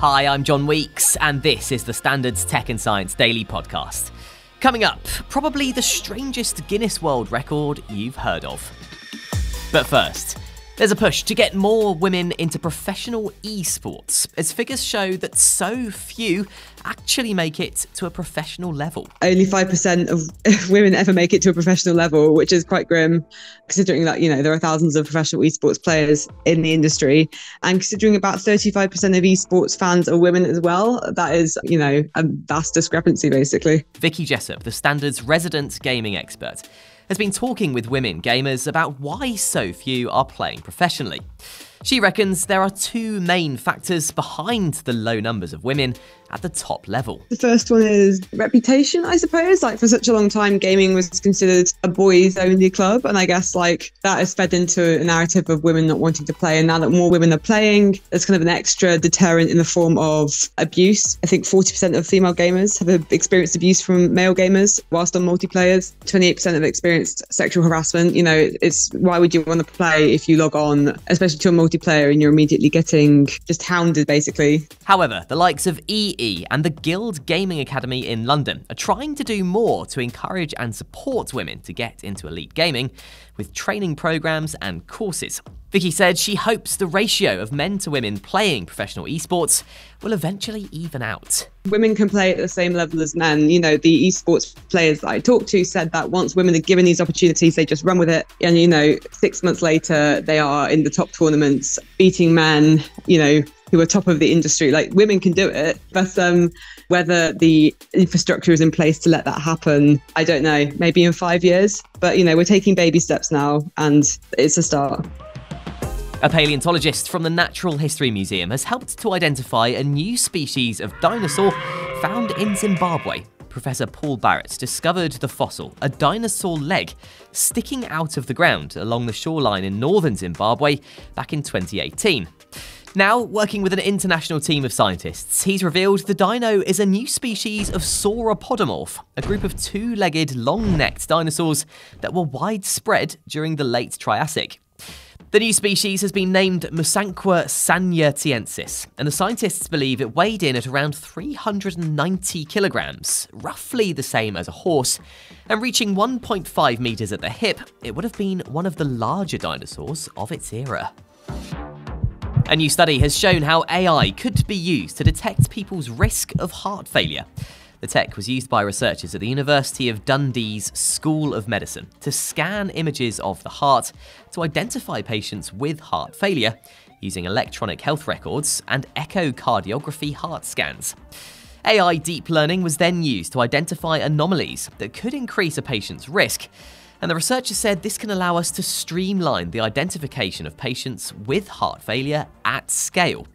Hi, I'm John Weeks, and this is the Standards Tech and Science Daily Podcast. Coming up, probably the strangest Guinness World Record you've heard of. But first, there's a push to get more women into professional esports, as figures show that so few actually make it to a professional level. Only 5% of women ever make it to a professional level, which is quite grim, considering that, there are thousands of professional esports players in the industry. And considering about 35% of esports fans are women as well, that is, a vast discrepancy, basically. Vicky Jessop, the Standards resident gaming expert, has been talking with women gamers about why so few are playing professionally. She reckons there are two main factors behind the low numbers of women at the top level. The first one is reputation, I suppose. For such a long time, gaming was considered a boys-only club. And I guess, that has fed into a narrative of women not wanting to play. And now that more women are playing, there's kind of an extra deterrent in the form of abuse. I think 40% of female gamers have experienced abuse from male gamers whilst on multiplayers. 28% have experienced sexual harassment. It's why would you want to play if you log on, especially to a multiplayer, and you're immediately getting just hounded, basically. However, the likes of EE and the Guild Gaming Academy in London are trying to do more to encourage and support women to get into elite gaming with training programs and courses. Vicky said she hopes the ratio of men to women playing professional esports will eventually even out. Women can play at the same level as men. The esports players that I talked to said that once women are given these opportunities, they just run with it. And, 6 months later, they are in the top tournaments, beating men, who are top of the industry. Women can do it, but whether the infrastructure is in place to let that happen, I don't know. Maybe in 5 years. But, we're taking baby steps now, and it's a start. A paleontologist from the Natural History Museum has helped to identify a new species of dinosaur found in Zimbabwe. Professor Paul Barrett discovered the fossil, a dinosaur leg, sticking out of the ground along the shoreline in northern Zimbabwe back in 2018. Now, working with an international team of scientists, he's revealed the dino is a new species of sauropodomorph, a group of two-legged, long-necked dinosaurs that were widespread during the late Triassic. The new species has been named Musanqua sanyertiensis, and the scientists believe it weighed in at around 390 kilograms, roughly the same as a horse, and reaching 1.5 meters at the hip, it would have been one of the larger dinosaurs of its era. A new study has shown how AI could be used to detect people's risk of heart failure. The tech was used by researchers at the University of Dundee's School of Medicine to scan images of the heart to identify patients with heart failure using electronic health records and echocardiography heart scans. AI deep learning was then used to identify anomalies that could increase a patient's risk, and the researchers said this can allow us to streamline the identification of patients with heart failure at scale.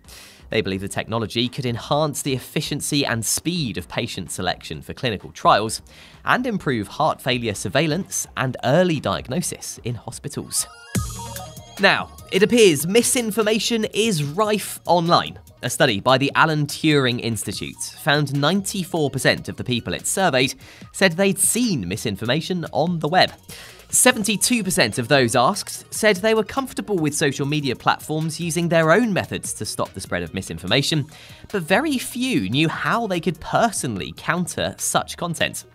They believe the technology could enhance the efficiency and speed of patient selection for clinical trials and improve heart failure surveillance and early diagnosis in hospitals. Now, it appears misinformation is rife online. A study by the Alan Turing Institute found 94% of the people it surveyed said they'd seen misinformation on the web. 72% of those asked said they were comfortable with social media platforms using their own methods to stop the spread of misinformation, but very few knew how they could personally counter such content.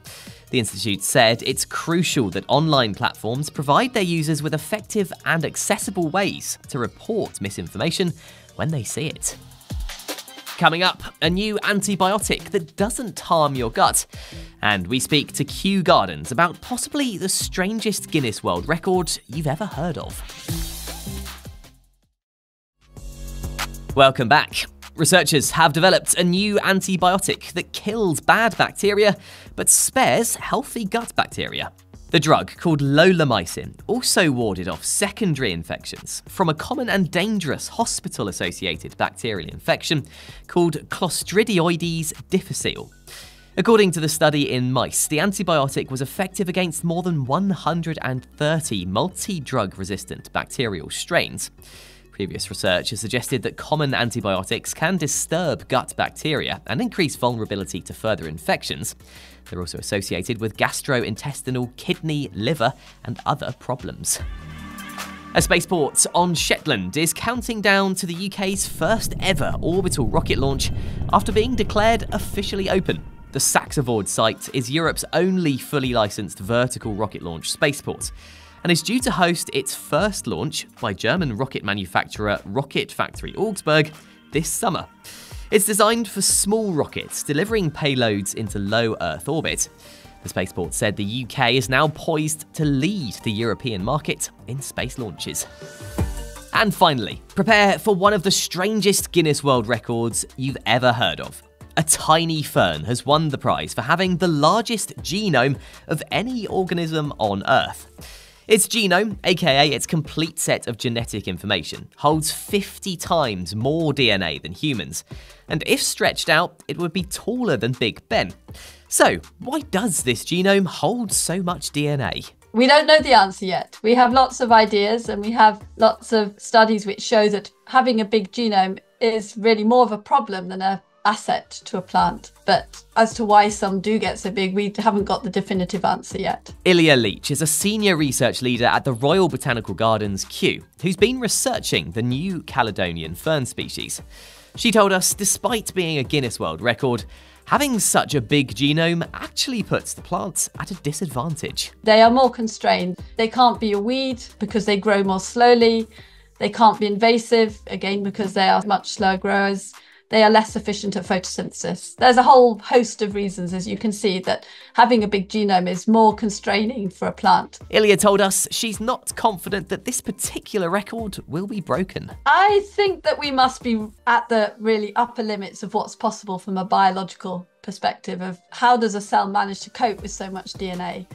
The Institute said it's crucial that online platforms provide their users with effective and accessible ways to report misinformation when they see it. Coming up, a new antibiotic that doesn't harm your gut. And we speak to Kew Gardens about possibly the strangest Guinness World Record you've ever heard of. Welcome back. Researchers have developed a new antibiotic that kills bad bacteria but spares healthy gut bacteria. The drug, called lolamycin, also warded off secondary infections from a common and dangerous hospital-associated bacterial infection called Clostridioides difficile. According to the study in mice, the antibiotic was effective against more than 130 multi-drug-resistant bacterial strains. Previous research has suggested that common antibiotics can disturb gut bacteria and increase vulnerability to further infections. They're also associated with gastrointestinal, kidney, liver, and other problems. A spaceport on Shetland is counting down to the UK's first ever orbital rocket launch after being declared officially open. The Saxavord site is Europe's only fully licensed vertical rocket launch spaceport and is due to host its first launch by German rocket manufacturer Rocket Factory Augsburg this summer. It's designed for small rockets delivering payloads into low Earth orbit. The spaceport said the UK is now poised to lead the European market in space launches. And finally, prepare for one of the strangest Guinness World Records you've ever heard of. A tiny fern has won the prize for having the largest genome of any organism on Earth. Its genome, aka its complete set of genetic information, holds 50 times more DNA than humans, and if stretched out, it would be taller than Big Ben. So, why does this genome hold so much DNA? We don't know the answer yet. We have lots of ideas and we have lots of studies which show that having a big genome is really more of a problem than an asset to a plant. But as to why some do get so big, we haven't got the definitive answer yet. Ilya Leach is a senior research leader at the Royal Botanical Gardens, Kew, who's been researching the New Caledonian fern species. She told us, despite being a Guinness World Record, having such a big genome actually puts the plants at a disadvantage. They are more constrained. They can't be a weed because they grow more slowly. They can't be invasive, again, because they are much slower growers. They are less efficient at photosynthesis. There's a whole host of reasons, as you can see, that having a big genome is more constraining for a plant. Ilya told us she's not confident that this particular record will be broken. I think that we must be at the really upper limits of what's possible from a biological perspective of how does a cell manage to cope with so much DNA.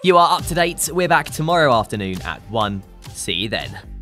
You are up to date. We're back tomorrow afternoon at 1. See you then.